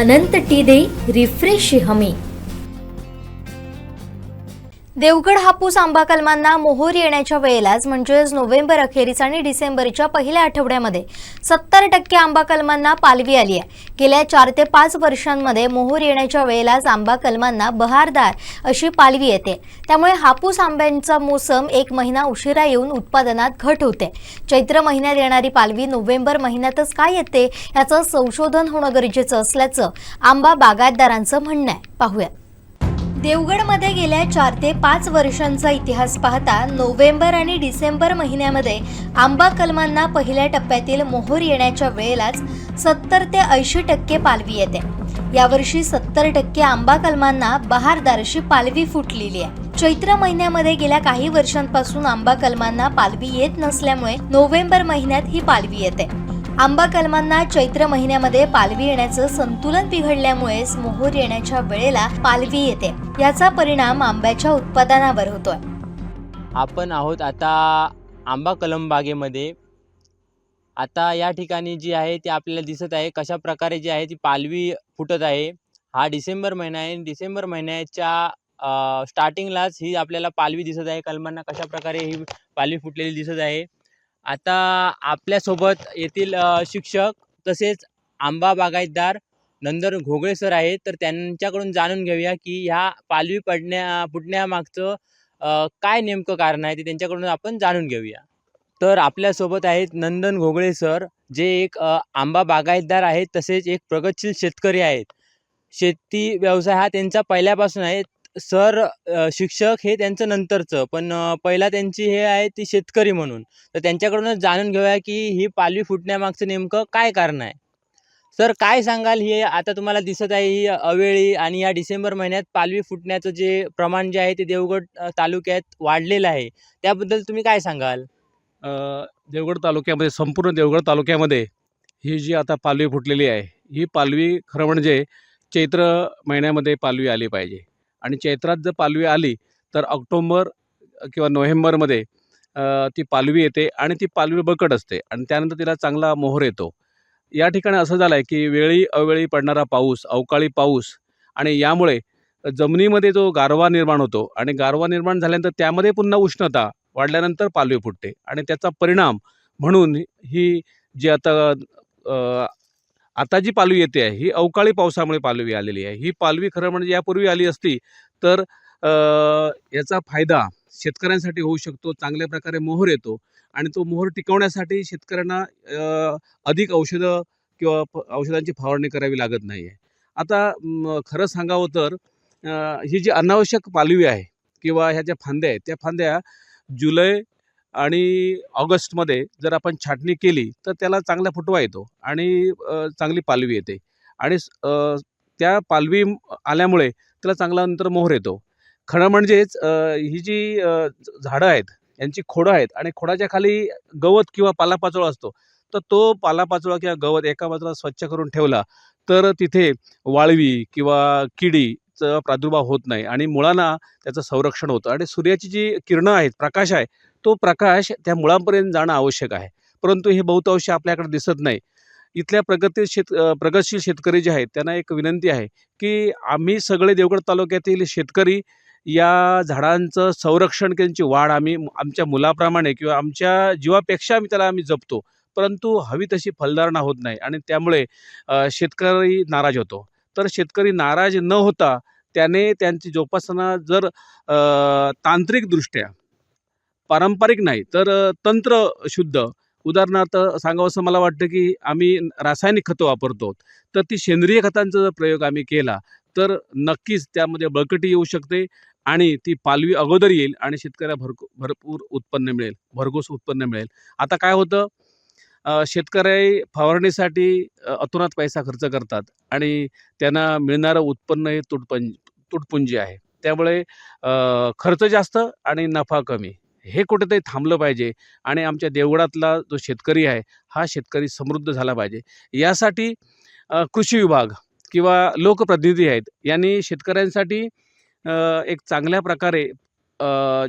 अनंत T देई refresh हमी। देवगड हापूस आंबा कलमांना मोहोर येण्याच्या वेळेलाच म्हणजेच नोव्हेंबर अखेरीस आणि डिसेंबरच्या पहिल्या आठवड्यामध्ये 70% आंबा कलमांना पालवी आली आहे। गेल्या 4 ते 5 वर्षांमध्ये मोहोर येण्याच्या वेळेलाच आंबा कलमांना बहारदार अशी पालवी येते। त्यामुळे हापूस आंब्यांचा मोसम 1 महिना उशिरा येऊन उत्पादनात घट होते। चैत्र महिन्यात येणारी पालवी नोव्हेंबर महिन्यातच का येते याचं संशोधन होणं गरजेचं असल्याचं आंबा बागायतदारांचं म्हणणं आहे। पाहूया। देवगडमध्ये गेल्या 4 ते 5 वर्षांचा इतिहास पाहता नोव्हेंबर आणि डिसेंबर महिन्यामध्ये आंबा कलमांना पहिल्या टप्प्यातील मोहोर येण्याच्या वेळेलाच 70 ते 80% पालवी येते। यावर्षी 70% आंबा कलमांना बहारदार अशी पालवी फुटलेली आहे। चैत्र महिन्यामध्ये गेल्या काही वर्षांपासून आंबा कलमांना पालवी येत नसल्यामुळे नोव्हेंबर महिन्यात ही पालवी येते। आंबा कलमांना चैत्र महिन्यामध्ये पालवी येण्याचं संतुलन बिघडल्यामुळेच मोहोर येण्याच्या वेळेला पालवी येते। याचा परिणाम आंब्याच्या उत्पादनावर होतोय। आपण आहोत आता आंबा कलम बागेमध्ये। आता या ठिकाणी जी आहे ती आपल्याला दिसत आहे कशा प्रकारे जी आहे ती पालवी फुटत आहे। हा डिसेंबर महिना आहे। डिसेंबर महिन्याच्या स्टार्टिंगलाच ही आपल्याला पालवी दिसत आहे। कलमांना कशा प्रकारे ही पालवी फुटलेली दिसत आहे। आता आपल्यासोबत येथील शिक्षक तसेच आंबा बागायतदार नंदन घोगळे सर आहेत, तर त्यांच्याकडून जाणून घेऊया की ह्या पालवी फुटण्यामागचं काय नेमकं कारण आहे ते त्यांच्याकडून आपण जाणून घेऊया। तर आपल्यासोबत आहेत नंदन घोगळे सर, जे एक आंबा बागायतदार आहेत तसेच एक प्रगतशील शेतकरी आहेत। शेती व्यवसाय हा त्यांचा पहिल्यापासून आहे। सर शिक्षक हे त्यांचं नंतरचं, पण पहिला त्यांची हे आहे ती शेतकरी म्हणून। तर त्यांच्याकडूनच जाणून घेऊया की ही पालवी फुटण्यामागचं नेमकं काय कारण आहे। सर काय सांगाल, हे आता तुम्हाला दिसत आहे ही अवेळी आणि या डिसेंबर महिन्यात पालवी फुटण्याचं जे प्रमाण जे आहे ते देवगड तालुक्यात वाढलेलं आहे, त्याबद्दल तुम्ही काय सांगाल? अ, देवगड तालुक्यामध्ये, संपूर्ण देवगड तालुक्यामध्ये ही जी आता पालवी फुटलेली आहे, ही पालवी खरं म्हणजे चैत्र महिन्यामध्ये पालवी आली पाहिजे। आणि चैत्रात जर पालवी आली तर ऑक्टोबर किंवा नोव्हेंबरमध्ये ती पालवी येते आणि ती पालवी बळकट असते आणि त्यानंतर तिला चांगला मोहर येतो। या ठिकाणी असं झालं आहे की वेळी अवेळी पडणारा पाऊस, अवकाळी पाऊस आणि यामुळे जमिनीमध्ये जो गारवा निर्माण होतो आणि गारवा निर्माण झाल्यानंतर त्यामध्ये पुन्हा उष्णता वाढल्यानंतर पालवी फुटते आणि त्याचा परिणाम म्हणून ही जी आता जी पालवी येते आहे ही अवकाळी पावसामुळे पालवी आलेली आहे। ही पालवी खरं म्हणजे यापूर्वी आली असती तर याचा फायदा शेतकऱ्यांसाठी होऊ शकतो। चांगल्या प्रकारे मोहर येतो आणि तो मोहर टिकवण्यासाठी शेतकऱ्यांना अधिक औषधं किंवा औषधांची फवारणी करावी लागत नाही आहे। आता खरं सांगावं तर ही जी अनावश्यक पालवी आहे किंवा ह्या ज्या फांद्या आहेत, त्या फांद्या जुलै आणि ऑगस्टमध्ये जर आपण छाटणी केली तर त्याला चांगला फुटवा येतो आणि चांगली पालवी येते आणि त्या पालवी आल्यामुळे त्याला चांगला नंतर मोहर येतो। खरं म्हणजेच ही जी झाडं आहेत यांची खोडं आहेत आणि खोडाच्या खाली गवत किंवा पालापाचोळा असतो, तर तो पालापाचोळा किंवा गवत एका बाजूला स्वच्छ करून ठेवला तर तिथे वाळवी किंवा किडीचा प्रादुर्भाव होत नाही आणि मुळांना त्याचं संरक्षण होतं आणि सूर्याची जी किरणं आहेत, प्रकाश आहे, तो प्रकाश त्या मुळांपर्यंत जाणं आवश्यक आहे। परंतु हे बहुतांश आपल्याकडे दिसत नाही। इथल्या प्रगतशील शेतकरी जे आहेत त्यांना एक विनंती आहे की आम्ही सगळे देवगड तालुक्यातील शेतकरी या झाडांचं संरक्षण, त्यांची वाढ आम्ही आमच्या मुलाप्रमाणे किंवा आमच्या जीवापेक्षा आम्ही जपतो, परंतु हवी तशी फलधारणा होत नाही आणि त्यामुळे शेतकरी नाराज होतो। तर शेतकरी नाराज न होता त्याने त्यांची जोपासना जर तांत्रिकदृष्ट्या, पारंपरिक नाही तर तंत्रशुद्ध, उदाहरणार्थ सांगावंसं मला वाटतं की आम्ही रासायनिक खतं वापरतो, तर ती सेंद्रिय खतांचा जर प्रयोग आम्ही केला तर नक्कीच त्यामध्ये बळकटी येऊ शकते आणि ती पालवी अगोदर येईल आणि शेतकऱ्याला भरपूर उत्पन्न मिळेल, भरघोस उत्पन्न मिळेल। आता काय होतं, शेतकरी फवारणीसाठी अतोनात पैसा खर्च करतात आणि त्यांना मिळणारं उत्पन्न हे तुटपुंजी आहे। त्यामुळे खर्च जास्त आणि नफा कमी, हे कुठेतरी थांबलं पाहिजे आणि आमच्या देवगडातला जो शेतकरी आहे हा शेतकरी समृद्ध झाला पाहिजे। यासाठी कृषी विभाग किंवा लोकप्रतिनिधी आहेत यांनी शेतकऱ्यांसाठी एक चांगल्या प्रकारे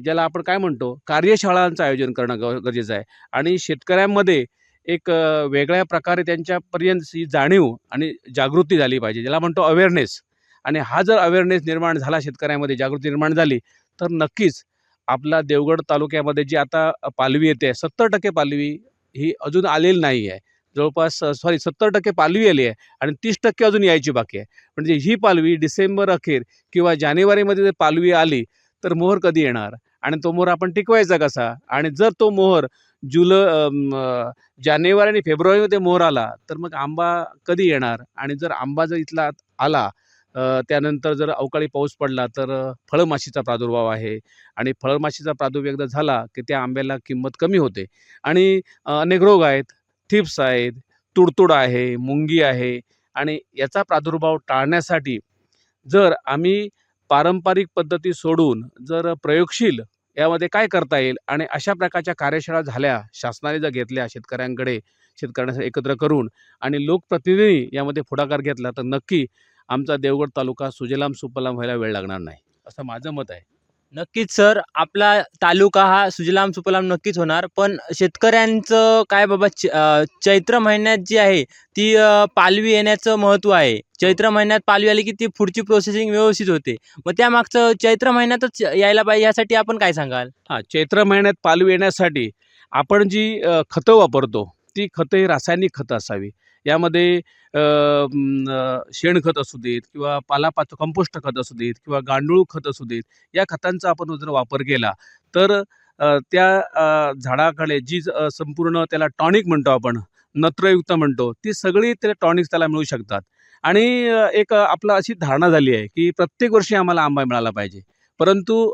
ज्याला आपण काय म्हणतो कार्यशाळांचं आयोजन करणं गरजेचं आहे आणि शेतकऱ्यांमध्ये एक वेगळ्या प्रकारे त्यांच्यापर्यंत ही जाणीव आणि जागृती झाली पाहिजे, ज्याला म्हणतो अवेअरनेस. आणि हा जर अवेअरनेस निर्माण झाला, शेतकऱ्यामध्ये जागृती निर्माण झाली, तर नक्कीच आपला देवगड तालुक्यामध्ये जी आता पालवी येते, 70% पालवी ही अजून आलेली नाही आहे. जवळपास 70% पालवी आली आहे आणि 30% अजून यायची बाकी आहे. म्हणजे ही पालवी डिसेंबर अखेर किंवा जानेवारीमध्ये जर पालवी आली, तर मोहर कधी येणार आणि तो मोहर आपण टिकवायचा कसा? आणि जर तो मोहर जानेवारी आणि फेब्रुवारीमध्ये मोहर आला, तर मग आंबा कधी येणार? आणि जर आंबा जर इथला आला, त्यानंतर जर अवकाळी पाऊस पडला, तर फळमाशीचा प्रादुर्भाव आहे आणि फळमाशीचा प्रादुर्भाव एकदा झाला, की त्या आंब्याला किंमत कमी होते आणि अनेक रोग आहेत, थ्रिप्स आहेत, तुडतुड आहे, मुंगी आहे आणि याचा प्रादुर्भाव टाळण्यासाठी जर आम्ही पारंपरिक पद्धती सोडून जर प्रयोगशील यामध्ये काय करता येईल आणि अशा प्रकारच्या कार्यशाळा झाल्या, शासनाने जर घेतल्या शेतकऱ्यांना एकत्र करून आणि लोकप्रतिनिधी यामध्ये पुढाकार घेतला, तर नक्की आमचा देवगड तालुका सुजलाम सुफलाम व्हायला वेळ लागणार नाही, असं माझं मत आहे. नक्कीच सर, आपला तालुका हा सुजलाम सुफलाम नक्कीच होणार. पण शेतकऱ्यांचं काय बाबा, चैत्र महिन्यात जी आहे ती पालवी येण्याचं महत्त्व आहे. चैत्र महिन्यात पालवी आली की ती पुढची प्रोसेसिंग व्यवस्थित होते. मग त्यामागचं चैत्र महिन्यातच यायला पाहिजे, यासाठी आपण काय सांगाल? हां, चैत्र महिन्यात पालवी येण्यासाठी आपण जी खतं वापरतो, ती खतं ही रासायनिक खतं असावी. यामध्ये शेणखत असू देत किंवा पालापाचोळा कंपोस्ट खत असू देत किंवा गांडूळ खत असू देत, या खतांचा आपण जर वापर केला, तर त्या झाडाकडे जी संपूर्ण त्याला टॉनिक म्हणतो आपण, नत्रयुक्त म्हणतो, ती सगळी त्याला टॉनिक्स त्याला मिळू शकतात. आणि एक आपलं अशी धारणा झाली आहे, की प्रत्येक वर्षी आम्हाला आंबा मिळाला पाहिजे. परंतु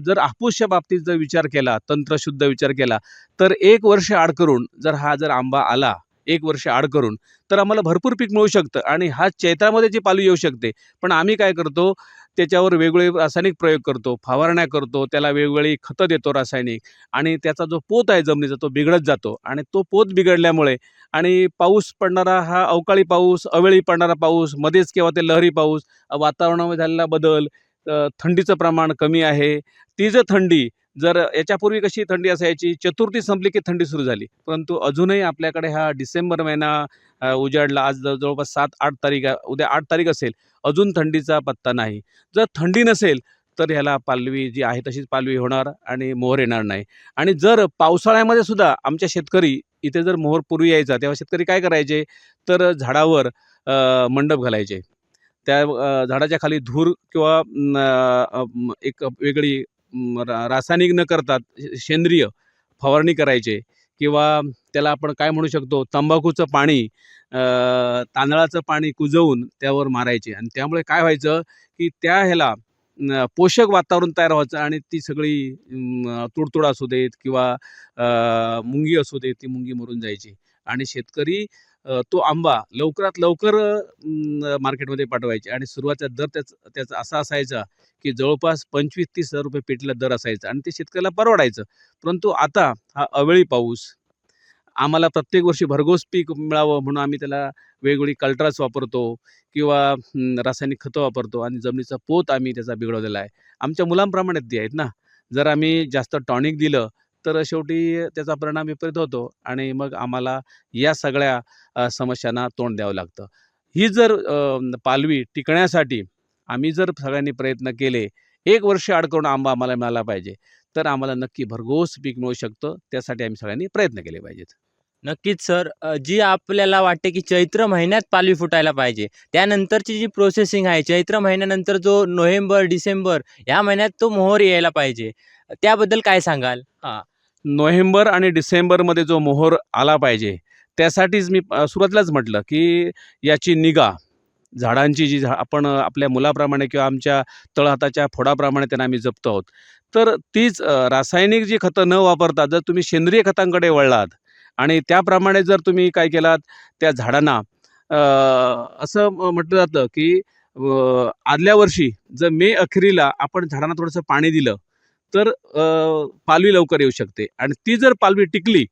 जर हापूसच्या बाबतीत जर विचार केला, तंत्रशुद्ध विचार केला, तर 1 वर्ष आड करून जर आंबा आला, 1 वर्ष आड करून, तर आम्हाला भरपूर पीक मिळू शकतं आणि हा चैत्रामध्ये जी पालवी येऊ शकते. पण आम्ही काय करतो, त्याच्यावर वेगवेगळे रासायनिक प्रयोग करतो, फवारण्या करतो, त्याला वेगवेगळी खतं देतो रासायनिक आणि त्याचा जो पोत आहे जमिनीचा तो बिघडत जातो आणि तो पोत बिघडल्यामुळे आणि पाऊस पडणारा हा अवकाळी पाऊस, अवेळी पडणारा पाऊस, मध्येच केव्हा ते लहरी पाऊस, वातावरणामध्ये झालेला बदल, थंडीचं प्रमाण कमी आहे. ती जर थंडी याच्यापूर्वी कशी थंडी असायची, चतुर्थी संपली की थंडी सुरू झाली. परंतु अजूनही आपल्याकडे हा डिसेंबर महिना उजाडला. आज जवळपास 7-8 तारीख आहे. उद्या 8 तारीख असेल, अजून थंडीचा पत्ता नाही. जर थंडी नसेल, तर ह्याला पालवी जी आहे तशीच पालवी होणार आणि मोहर येणार नाही. आणि जर पावसाळ्यामध्ये सुद्धा आमच्या शेतकरी इथे जर मोहर पूर्वी यायचा, तेव्हा शेतकरी काय करायचे, तर झाडावर मंडप घालायचे. त्या झाडाच्या खाली धूर किंवा एक वेगळी रासायनिक न करता सेंद्रिय फवारणी करायचे किंवा त्याला आपण काय म्हणू शकतो, तंबाखूचं पाणी, तांदळाचं पाणी कुजवून त्यावर मारायचे आणि त्यामुळे काय व्हायचं, की त्या ह्याला पोषक वातावरण तयार व्हायचं आणि ती सगळी तुडतुड असू देत किंवा मुंगी असू देत, ती मुंगी मरून जायची आणि शेतकरी तो आंबा लवकरात लवकर मार्केटमध्ये पाठवायचे आणि सुरुवातीचा दर त्याचा असा असायचा, की जवळपास 25-30 हजार रुपये पेटीला दर असायचा आणि ते शेतकऱ्याला परवडायचं. परंतु आता हा अवेळी पाऊस, आम्हाला प्रत्येक वर्षी भरघोस पीक मिळावं म्हणून आम्ही त्याला वेगवेगळी कल्ट्रास वापरतो किंवा रासायनिक खतं वापरतो आणि जमिनीचा पोत आम्ही त्याचा बिघडवलेला आहे. आमच्या मुलांप्रमाणेच ती आहेत ना. जर आम्ही जास्त टॉनिक दिलं, तर शेवटी त्याचा परिणाम विपरीत होतो आणि मग आम्हाला या सगळ्या समस्यांना तोंड द्यावं लागतं. ही जर पालवी टिकण्यासाठी आम्ही जर सगळ्यांनी प्रयत्न केले, 1 वर्ष आड करून आंबा आम्हाला मिळाला पाहिजे, तर आम्हाला नक्की भरघोस पीक मिळू शकतं. त्यासाठी आम्ही सगळ्यांनी प्रयत्न केले पाहिजेत. नक्कीच सर, जी आपल्याला वाटते की चैत्र महिन्यात पालवी फुटायला पाहिजे, त्यानंतरची जी प्रोसेसिंग आहे, चैत्र महिन्यानंतर जो नोव्हेंबर, डिसेंबर या महिन्यात तो मोहर यायला पाहिजे, त्याबद्दल काय सांगाल? हां, नोव्हेंबर आणि डिसेंबरमध्ये जो मोहर आला पाहिजे, त्यासाठीच मी सुरुवातीलाच म्हटलं, की याची निगा, झाडांची जी आपण आपल्या मुलाप्रमाणे किंवा आमच्या तळहाताच्या फोडाप्रमाणे त्यांना आम्ही जपतो आहोत. तर तीच रासायनिक जी खतं न वापरता जर तुम्ही सेंद्रिय खतांकडे वळलात आणि त्याप्रमाणे जर तुम्ही काय केलात, त्या झाडांना असं म्हटलं जातं, की आदल्या वर्षी जर मे अखेरीला आपण झाडांना थोडंसं पाणी दिलं, तर पालवी लवकर येऊ शकते आणि ती जर पालवी टिकली,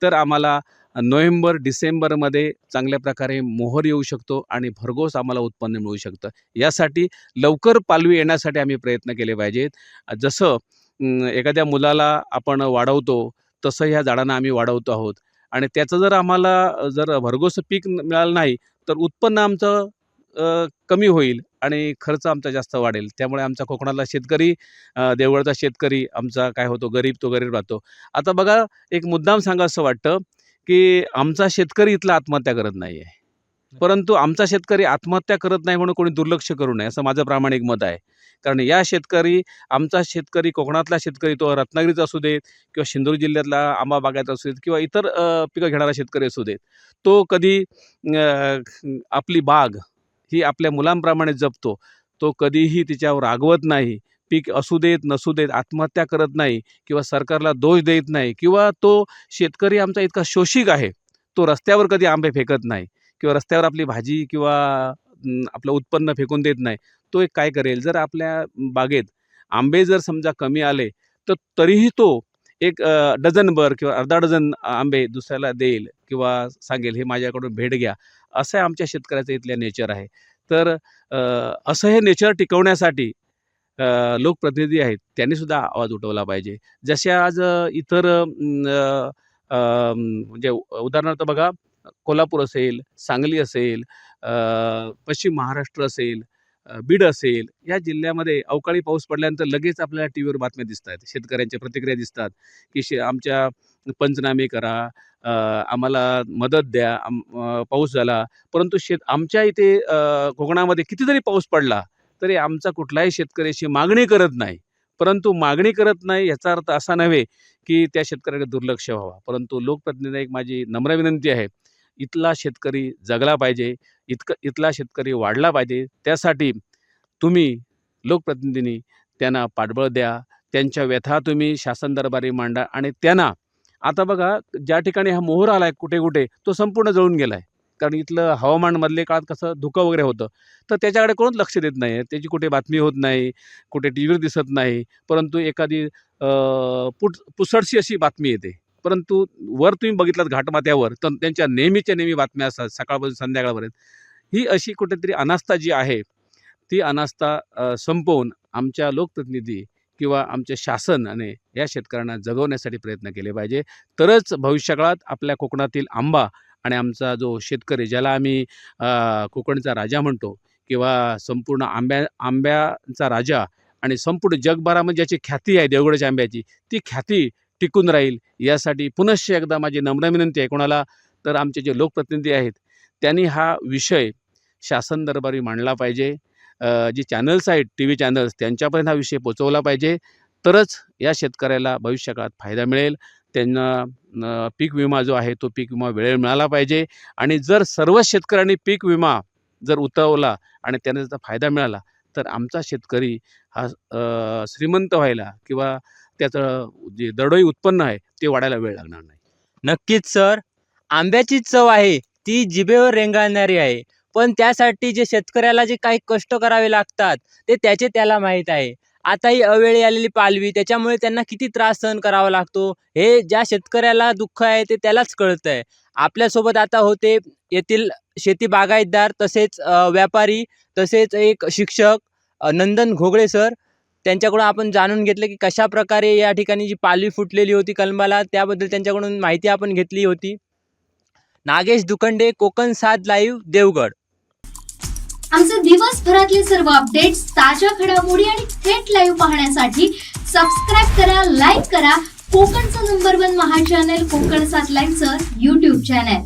तर आम्हाला नोव्हेंबर, डिसेंबरमध्ये चांगल्या प्रकारे मोहर येऊ शकतो आणि भरघोस आम्हाला उत्पन्न मिळू शकतं. यासाठी लवकर पालवी येण्यासाठी आम्ही प्रयत्न केले पाहिजेत. जसं एखाद्या मुलाला आपण वाढवतो, तसं ह्या झाडांना आम्ही वाढवतो आहोत आणि त्याचं जर आम्हाला जर भरघोस पीक मिळालं नाही तर उत्पन्न आमचं कमी होईल आणि खर्च आमचा जास्त वाढेल. त्यामुळे आमचा कोकणातला शेतकरी, देवगडचा शेतकरी आमचा काय होतो, गरीब तो गरीब राहतो. आता बघा, एक मुद्दाम सांगावसं वाटतं की आमचा शेतकरी इथला आत्महत्या करत नाही आहे, परंतु आमचा शेतकरी आत्महत्या करत नाही म्हणून कोणी दुर्लक्ष करू नये असं माझं प्रामाणिक मत आहे. कारण आमचा शेतकरी, कोकणातला शेतकरी, तो रत्नागिरीचा असू देत किंवा सिंधुदुर्ग जिल्ह्यातला आंबा बागायत असू देत किंवा इतर पिकं घेणारा शेतकरी असू देत, तो कधी आपली बाग ही आपल्या मुलांप्रमाणे जपतो. तो कधीही तिच्यावर रागवत नाही. पीक असू देत नसू देत आत्महत्या करत नाही किंवा सरकारला दोष देत नाही किंवा तो शेतकरी आमचा इतका शोषिक आहे, तो रस्त्यावर कधी आंबे फेकत नाही किंवा रस्त्यावर आपली भाजी किंवा आपलं उत्पन्न फेकून देत नाही. तो एक काय करेल, जर आपल्या बागेत आंबे जर समजा कमी आले तर तरीही तो एक डझनभर किंवा अर्धा डझन आंबे दुसऱ्याला देईल किंवा सांगेल हे माझ्याकडून भेट घ्या. असं आमच्या शेतकऱ्याचं इथल्या नेचर आहे. तर असं हे नेचर टिकवण्यासाठी लोकप्रतिनिधी आहेत त्यांनीसुद्धा आवाज उठवला पाहिजे. जसे आज इतर म्हणजे उदाहरणार्थ बघा, कोल्हापूर असेल, सांगली असेल, पश्चिम महाराष्ट्र असेल, बीड असेल, या जिल्ह्यामध्ये अवकाळी पाऊस पडल्यानंतर लगेच आपल्याला टी व्हीवर बातम्या दिसत आहेत, शेतकऱ्यांच्या प्रतिक्रिया दिसतात की आमच्या पंचनामे करा, आम्हाला मदत द्या, पाऊस झाला. परंतु आमच्या इथे कोकणामध्ये कितीतरी पाऊस पडला तरी आमचा कुठलाही शेतकरी अशी मागणी करत नाही. परंतु मागणी करत नाही याचा अर्थ असा नव्हे की त्या शेतकऱ्याकडे दुर्लक्ष व्हावा. परंतु लोकप्रतिनिधी एक माझी नम्र विनंती आहे, इथला शेतकरी जगला पाहिजे, इथला शेतकरी वाढला पाहिजे. त्यासाठी तुम्ही लोकप्रतिनिधींनी त्यांना पाठबळ द्या, त्यांच्या व्यथा तुम्ही शासन दरबारी मांडा आणि त्यांना आता बघा, ज्या ठिकाणी हा मोहोर आला आहे कुठे कुठे तो संपूर्ण जळून गेला आहे. कारण इथलं हवामान मधले काळात कसं धुकं वगैरे होतं, तर त्याच्याकडे कोणच लक्ष देत नाही. त्याची कुठे बातमी होत नाही, कुठे टी व्हीवर दिसत नाही. परंतु एखादी पुसटशी अशी बातमी येते. परंतु वर तुम्ही बघितलात घाटमाथ्यावर तर त्यांच्या नेहमीच्या नेहमी बातम्या असतात सकाळपासून संध्याकाळपर्यंत. ही अशी कुठेतरी अनास्था जी आहे ती अनास्था संपवून आमच्या लोकप्रतिनिधी किंवा आमच्या शासनाने या शेतकऱ्यांना जगवण्यासाठी प्रयत्न केले पाहिजे. तरच भविष्यकाळात आपल्या कोकणातील आंबा आणि आमचा जो शेतकरी, ज्याला आम्ही कोकणचा राजा म्हणतो किंवा संपूर्ण आंब्याचा राजा आणि संपूर्ण जगभरामध्ये ज्याची ख्याती आहे देवगडच्या आंब्याची, ती ख्याती टिकून राहील यासाठी पुनश्च एकदा माझी नम्र विनंती आहे कोणाला, तर आमचे जे लोकप्रतिनिधी आहेत त्यांनी हा विषय शासन दरबारी मांडला पाहिजे. जी चॅनल्स आहेत, टी व्ही चॅनल्स, त्यांच्यापर्यंत हा विषय पोचवला पाहिजे. तरच या शेतकऱ्याला भविष्यकाळात फायदा मिळेल. त्यांना पीक विमा जो आहे तो पीक विमा वेळेवर मिळाला पाहिजे. आणि जर सर्व शेतकऱ्यांनी पीक विमा जर उतरवला आणि त्यांना त्याचा फायदा मिळाला तर आमचा शेतकरी हा श्रीमंत व्हायला किंवा त्याचं जे दरडोई उत्पन्न आहे ते वाढायला वेळ लागणार नाही. नक्कीच सर, आंब्याची चव आहे ती जिभेवर रेंगाळणारी आहे, पण त्यासाठी जे शेतकऱ्याला जे काही कष्ट करावे लागतात ते त्याला माहीत आहे. आता ही अवेळी आलेली पालवी, त्याच्यामुळे त्यांना किती त्रास सहन करावा लागतो हे ज्या शेतकऱ्याला दुःख आहे ते त्यालाच कळतं आहे. आपल्यासोबत आता होते येथील शेती बागायतदार, तसेच व्यापारी, तसेच एक शिक्षक नंदन घोगळे सर. त्यांच्याकडून आपण जाणून घेतलं की कशा प्रकारे या ठिकाणी जी पालवी फुटलेली होती कलमाला, त्याबद्दल त्यांच्याकडून माहिती आपण घेतली होती. नागेश दुखंडे, कोकण 7 लाईव्ह, देवगड. आमचे दिवसभरातले सर्व अपडेट्स, ताज्या घडामोडी आणि थेट लाईव्ह पाहण्यासाठी सबस्क्राईब करा, लाईक करा कोकणचं नंबर 1 महा चॅनल कोकण 7 लाईव्हचं YouTube चॅनल.